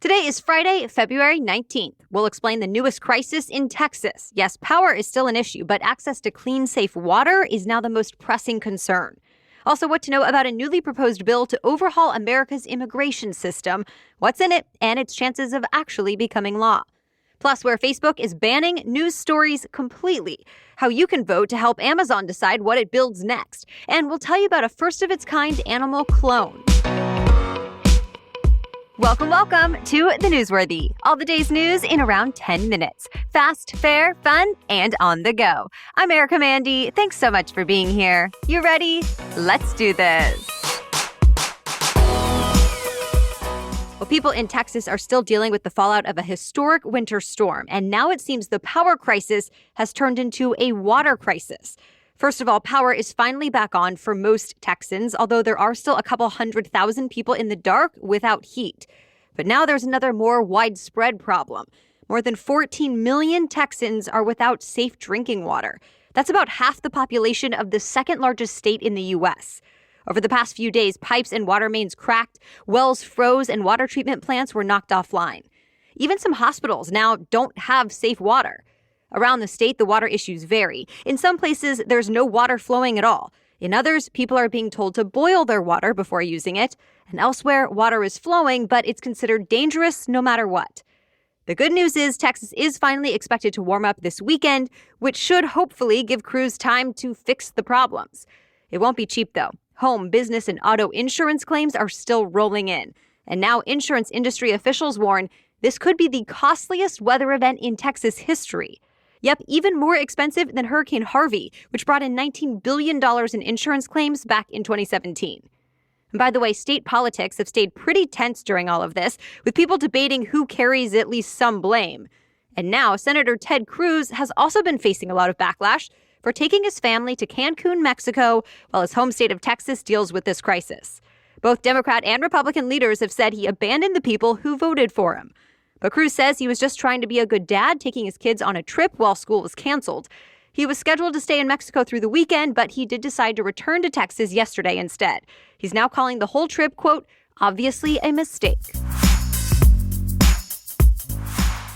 Today is Friday, February 19th. We'll explain the newest crisis in Texas. Yes, power is still an issue, but access to clean, safe water is now the most pressing concern. Also, what to know about a newly proposed bill to overhaul America's immigration system, what's in it, and its chances of actually becoming law. Plus, where Facebook is banning news stories completely, how you can vote to help Amazon decide what it builds next, and we'll tell you about a first-of-its-kind animal clone. Welcome to The Newsworthy. All the day's news in around 10 minutes. Fast, fair, fun, and on the go. I'm Erica Mandy. Thanks so much for being here. You ready? Let's do this. Well, people in Texas are still dealing with the fallout of a historic winter storm, and now it seems the power crisis has turned into a water crisis. First of all, power is finally back on for most Texans, although there are still a couple 100,000 people in the dark without heat. But now there's another more widespread problem. More than 14 million Texans are without safe drinking water. That's about half the population of the second largest state in the U.S. Over the past few days, pipes and water mains cracked, wells froze, and water treatment plants were knocked offline. Even some hospitals now don't have safe water. Around the state, the water issues vary. In some places, there's no water flowing at all. In others, people are being told to boil their water before using it. And elsewhere, water is flowing, but it's considered dangerous no matter what. The good news is Texas is finally expected to warm up this weekend, which should hopefully give Cruz time to fix the problems. It won't be cheap, though. Home, business, and auto insurance claims are still rolling in. And now insurance industry officials warn this could be the costliest weather event in Texas history. Yep, even more expensive than Hurricane Harvey, which brought in $19 billion in insurance claims back in 2017. And by the way, state politics have stayed pretty tense during all of this, with people debating who carries at least some blame. And now, Senator Ted Cruz has also been facing a lot of backlash for taking his family to Cancun, Mexico, while his home state of Texas deals with this crisis. Both Democrat and Republican leaders have said he abandoned the people who voted for him. But Cruz says he was just trying to be a good dad, taking his kids on a trip while school was canceled. He was scheduled to stay in Mexico through the weekend, but he did decide to return to Texas yesterday instead. He's now calling the whole trip, quote, obviously a mistake.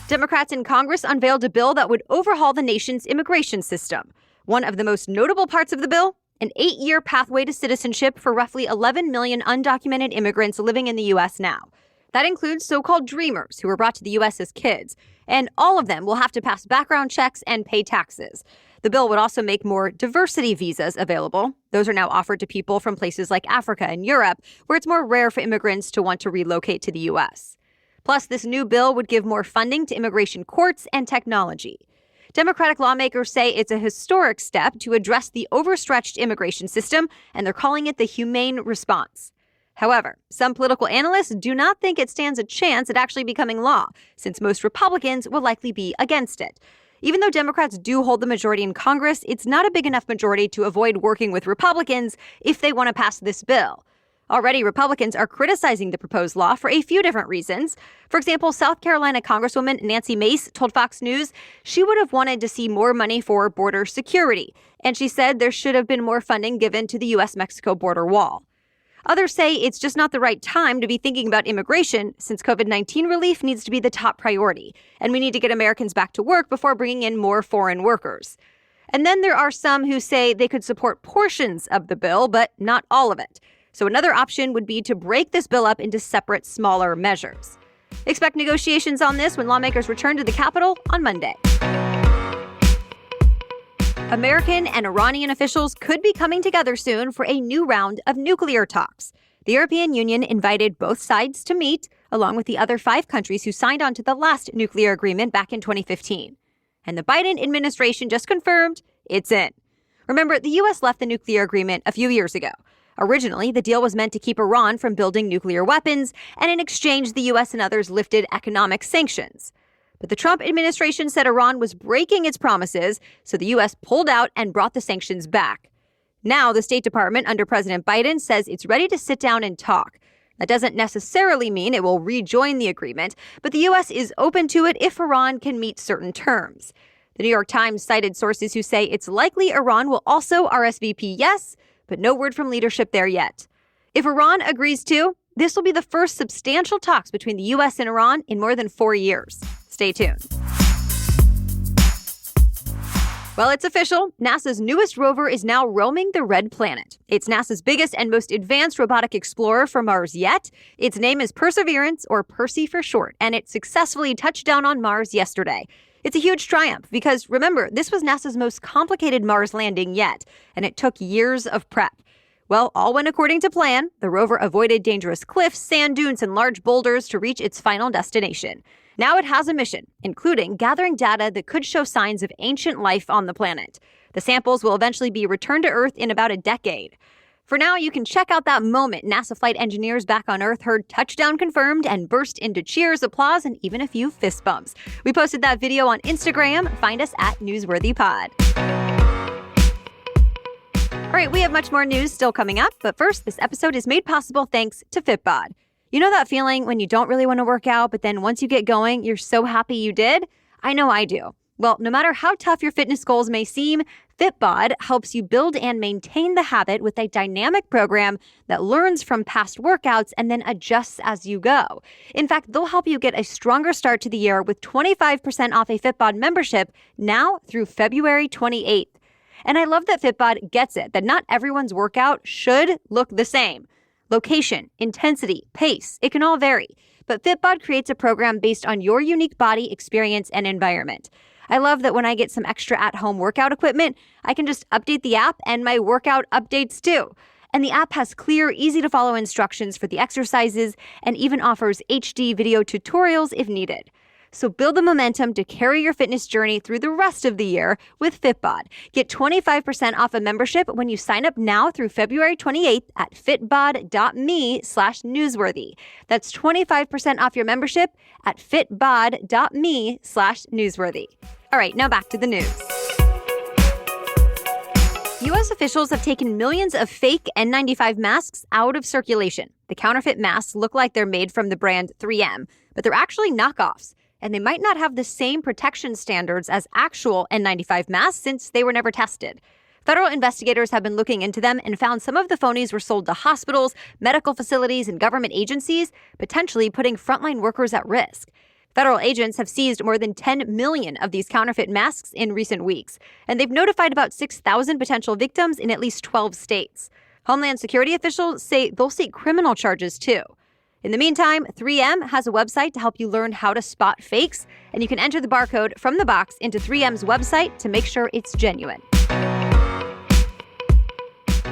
Democrats in Congress unveiled a bill that would overhaul the nation's immigration system. One of the most notable parts of the bill, an 8-year pathway to citizenship for roughly 11 million undocumented immigrants living in the U.S. now. That includes so-called dreamers who were brought to the U.S. as kids, and all of them will have to pass background checks and pay taxes. The bill would also make more diversity visas available. Those are now offered to people from places like Africa and Europe, where it's more rare for immigrants to want to relocate to the U.S. Plus, this new bill would give more funding to immigration courts and technology. Democratic lawmakers say it's a historic step to address the overstretched immigration system, and they're calling it the humane response. However, some political analysts do not think it stands a chance at actually becoming law, since most Republicans will likely be against it. Even though Democrats do hold the majority in Congress, it's not a big enough majority to avoid working with Republicans if they want to pass this bill. Already, Republicans are criticizing the proposed law for a few different reasons. For example, South Carolina Congresswoman Nancy Mace told Fox News she would have wanted to see more money for border security, and she said there should have been more funding given to the U.S.-Mexico border wall. Others say it's just not the right time to be thinking about immigration, since COVID-19 relief needs to be the top priority, and we need to get Americans back to work before bringing in more foreign workers. And then there are some who say they could support portions of the bill, but not all of it. So another option would be to break this bill up into separate, smaller measures. Expect negotiations on this when lawmakers return to the Capitol on Monday. American and Iranian officials could be coming together soon for a new round of nuclear talks. The European Union invited both sides to meet, along with the other 5 countries who signed on to the last nuclear agreement back in 2015. And the Biden administration just confirmed it's in. Remember, the U.S. left the nuclear agreement a few years ago. Originally, the deal was meant to keep Iran from building nuclear weapons, and in exchange, the U.S. and others lifted economic sanctions. But the Trump administration said Iran was breaking its promises, so the U.S. pulled out and brought the sanctions back. Now, the State Department under President Biden says it's ready to sit down and talk. That doesn't necessarily mean it will rejoin the agreement, but the U.S. is open to it if Iran can meet certain terms. The New York Times cited sources who say it's likely Iran will also RSVP yes, but no word from leadership there yet. If Iran agrees to, This will be the first substantial talks between the U.S. and Iran in more than 4 years. Stay tuned. Well, it's official. NASA's newest rover is now roaming the Red Planet. It's NASA's biggest and most advanced robotic explorer for Mars yet. Its name is Perseverance, or Percy for short, and it successfully touched down on Mars yesterday. It's a huge triumph because, remember, this was NASA's most complicated Mars landing yet, and it took years of prep. Well, all went according to plan. The rover avoided dangerous cliffs, sand dunes, and large boulders to reach its final destination. Now it has a mission, including gathering data that could show signs of ancient life on the planet. The samples will eventually be returned to Earth in about a decade. For now, you can check out that moment NASA flight engineers back on Earth heard touchdown confirmed and burst into cheers, applause, and even a few fist bumps. We posted that video on Instagram. Find us at NewsworthyPod. All right, we have much more news still coming up, but first, this episode is made possible thanks to Fitbod. You know that feeling when you don't really want to work out, but then once you get going, you're so happy you did? I know I do. Well, no matter how tough your fitness goals may seem, Fitbod helps you build and maintain the habit with a dynamic program that learns from past workouts and then adjusts as you go. In fact, they'll help you get a stronger start to the year with 25% off a Fitbod membership now through February 28th. And I love that Fitbod gets it, that not everyone's workout should look the same. Location, intensity, pace, it can all vary. But Fitbod creates a program based on your unique body, experience, and environment. I love that when I get some extra at-home workout equipment, I can just update the app and my workout updates too. And the app has clear, easy-to-follow instructions for the exercises and even offers HD video tutorials if needed. So build the momentum to carry your fitness journey through the rest of the year with Fitbod. Get 25% off a membership when you sign up now through February 28th at fitbod.me/newsworthy. That's 25% off your membership at fitbod.me/newsworthy. All right, now back to the news. U.S. officials have taken millions of fake N95 masks out of circulation. The counterfeit masks look like they're made from the brand 3M, but they're actually knockoffs. And they might not have the same protection standards as actual N95 masks since they were never tested. Federal investigators have been looking into them and found some of the phonies were sold to hospitals, medical facilities, and government agencies, potentially putting frontline workers at risk. Federal agents have seized more than 10 million of these counterfeit masks in recent weeks, and they've notified about 6,000 potential victims in at least 12 states. Homeland Security officials say they'll seek criminal charges too. In the meantime, 3M has a website to help you learn how to spot fakes, and you can enter the barcode from the box into 3M's website to make sure it's genuine.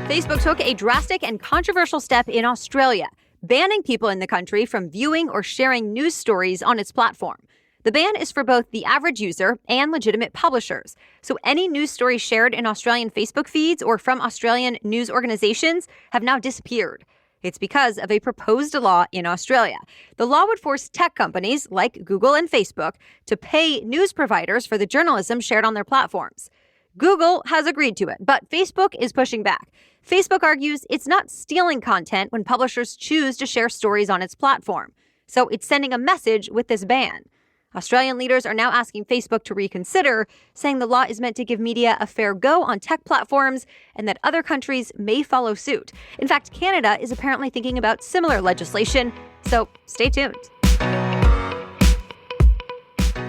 Facebook took a drastic and controversial step in Australia, banning people in the country from viewing or sharing news stories on its platform. The ban is for both the average user and legitimate publishers. So any news stories shared in Australian Facebook feeds or from Australian news organizations have now disappeared. It's because of a proposed law in Australia. The law would force tech companies like Google and Facebook to pay news providers for the journalism shared on their platforms. Google has agreed to it, but Facebook is pushing back. Facebook argues it's not stealing content when publishers choose to share stories on its platform. So it's sending a message with this ban. Australian leaders are now asking Facebook to reconsider, saying the law is meant to give media a fair go on tech platforms and that other countries may follow suit. In fact, Canada is apparently thinking about similar legislation, so stay tuned.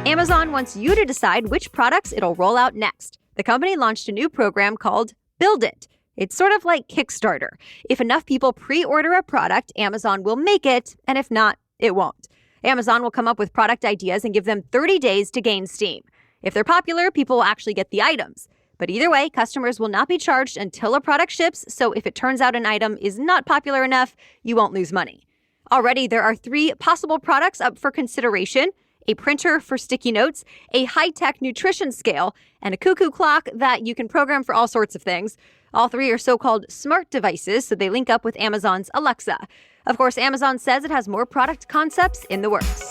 Amazon wants you to decide which products it'll roll out next. The company launched a new program called Build It. It's sort of like Kickstarter. If enough people pre-order a product, Amazon will make it, and if not, it won't. Amazon will come up with product ideas and give them 30 days to gain steam. If they're popular, people will actually get the items. But either way, customers will not be charged until a product ships, so if it turns out an item is not popular enough, you won't lose money. Already, there are 3 possible products up for consideration: a printer for sticky notes, a high-tech nutrition scale, and a cuckoo clock that you can program for all sorts of things. All 3 are so-called smart devices, so they link up with Amazon's Alexa. Of course, Amazon says it has more product concepts in the works.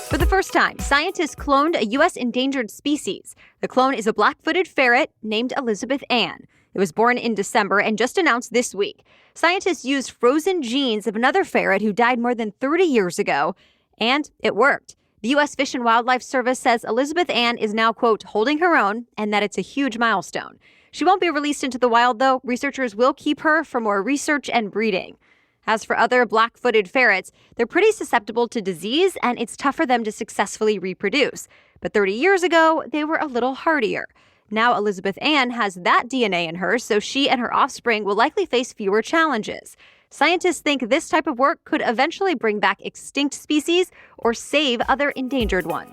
For the first time, scientists cloned a U.S. endangered species. The clone is a black-footed ferret named Elizabeth Ann. It was born in December and just announced this week. Scientists used frozen genes of another ferret who died more than 30 years ago, and it worked. The U.S. Fish and Wildlife Service says Elizabeth Ann is now, quote, holding her own, and that it's a huge milestone. She won't be released into the wild, though. Researchers will keep her for more research and breeding. As for other black-footed ferrets, they're pretty susceptible to disease, and it's tough for them to successfully reproduce. But 30 years ago, they were a little hardier. Now Elizabeth Ann has that DNA in her, so she and her offspring will likely face fewer challenges. Scientists think this type of work could eventually bring back extinct species or save other endangered ones.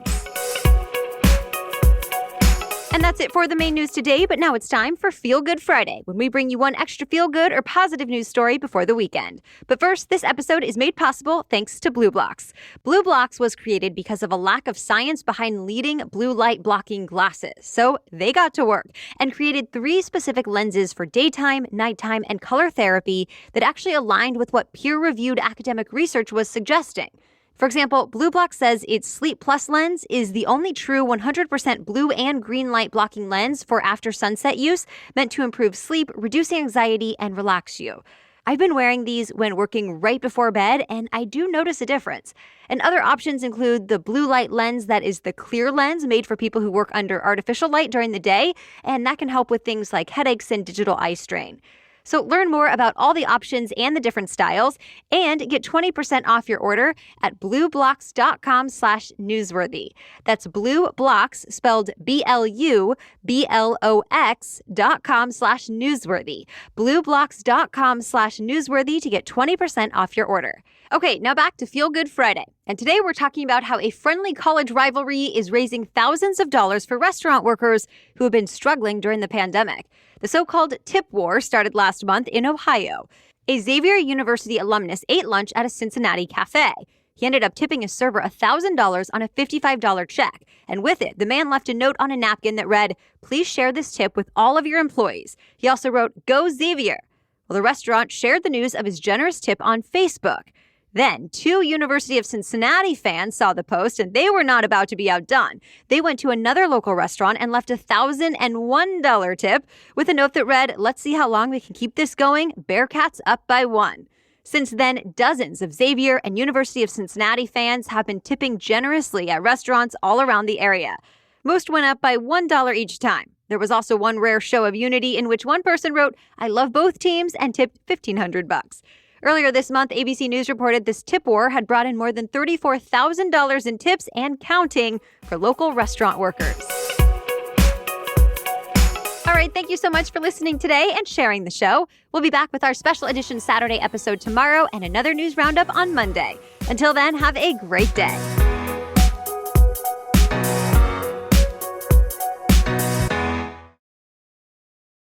And that's it for the main news today, but now it's time for Feel Good Friday, when we bring you one extra feel-good or positive news story before the weekend. But first, this episode is made possible thanks to BlueBlox. BlueBlox was created because of a lack of science behind leading blue light blocking glasses. So they got to work and created 3 specific lenses for daytime, nighttime, and color therapy that actually aligned with what peer-reviewed academic research was suggesting. For example, BlueBlox says its Sleep Plus lens is the only true 100% blue and green light blocking lens for after sunset use, meant to improve sleep, reduce anxiety, and relax you. I've been wearing these when working right before bed, and I do notice a difference. And other options include the blue light lens that is the clear lens made for people who work under artificial light during the day, and that can help with things like headaches and digital eye strain. So learn more about all the options and the different styles and get 20% off your order at blueblox.com/newsworthy. That's BlueBlox, spelled BLUBLOX.com/newsworthy. blueblox.com/newsworthy to get 20% off your order. Okay, now back to Feel Good Friday. And today we're talking about how a friendly college rivalry is raising thousands of dollars for restaurant workers who have been struggling during the pandemic. The so-called tip war started last month in Ohio. A Xavier University alumnus ate lunch at a Cincinnati cafe. He ended up tipping a server $1,000 on a $55 check. And with it, the man left a note on a napkin that read, "Please share this tip with all of your employees." He also wrote, "Go Xavier." Well, the restaurant shared the news of his generous tip on Facebook. Then, 2 University of Cincinnati fans saw the post, and they were not about to be outdone. They went to another local restaurant and left a $1,001 tip with a note that read, "Let's see how long we can keep this going. Bearcats up by 1. Since then, dozens of Xavier and University of Cincinnati fans have been tipping generously at restaurants all around the area. Most went up by $1 each time. There was also one rare show of unity in which one person wrote, "I love both teams," and tipped $1,500. Earlier this month, ABC News reported this tip war had brought in more than $34,000 in tips and counting for local restaurant workers. All right, thank you so much for listening today and sharing the show. We'll be back with our special edition Saturday episode tomorrow and another news roundup on Monday. Until then, have a great day.